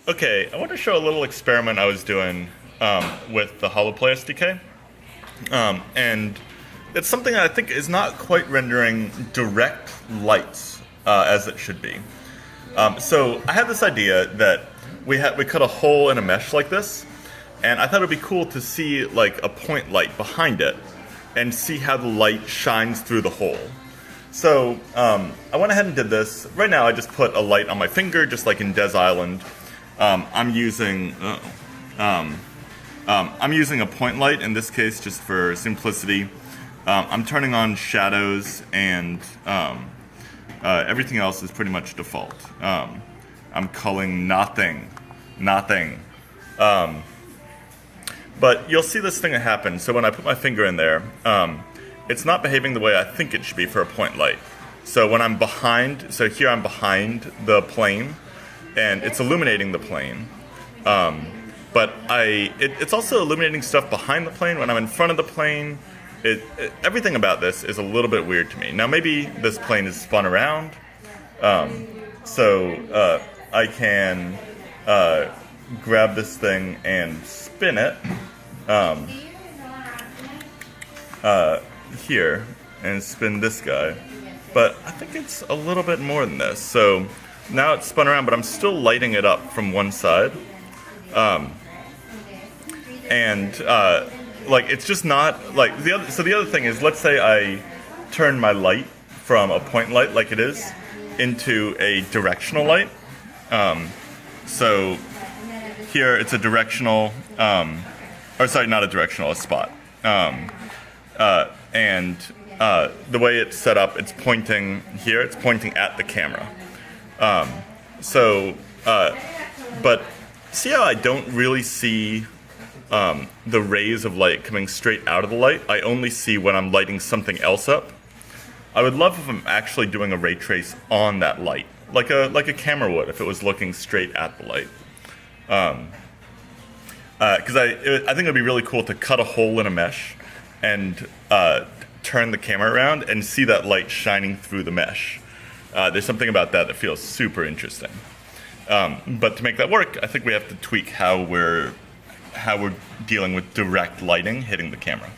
Okay, I want to show a little experiment I was doing with the holoplay SDK. And it's something that I think is not quite rendering direct lights as it should be. So I had this idea that we cut a hole in a mesh like this, and I thought it would be cool to see like a point light behind it and see how the light shines through the hole. So I went ahead and did this. Right now I just put a light on my finger, just like in Des Island. I'm using a point light in this case just for simplicity. I'm turning on shadows, and everything else is pretty much default. I'm culling nothing. But you'll see this thing that happens. So when I put my finger in there, it's not behaving the way I think it should be for a point light. So when I'm behind, so here I'm behind the plane, and it's illuminating the plane. But it's also illuminating stuff behind the plane. When I'm in front of the plane, everything about this is a little bit weird to me. Now maybe this plane is spun around, so I can grab this thing and spin it here and spin this guy. But I think it's a little bit more than this. So now it's spun around, but I'm still lighting it up from one side. Like it's just not like so the other thing is, let's say I turn my light from a point light like it is into a directional light. So here it's a directional, or sorry, not a directional, a spot. The way it's set up, it's pointing here, it's pointing at the camera. But see how I don't really see the rays of light coming straight out of the light? I only see when I'm lighting something else up. I would love if I'm actually doing a ray trace on that light, like a camera would if it was looking straight at the light. Because I think it would be really cool to cut a hole in a mesh and turn the camera around and see that light shining through the mesh. There's something about that feels super interesting. But to make that work, I think we have to tweak how we're dealing with direct lighting hitting the camera.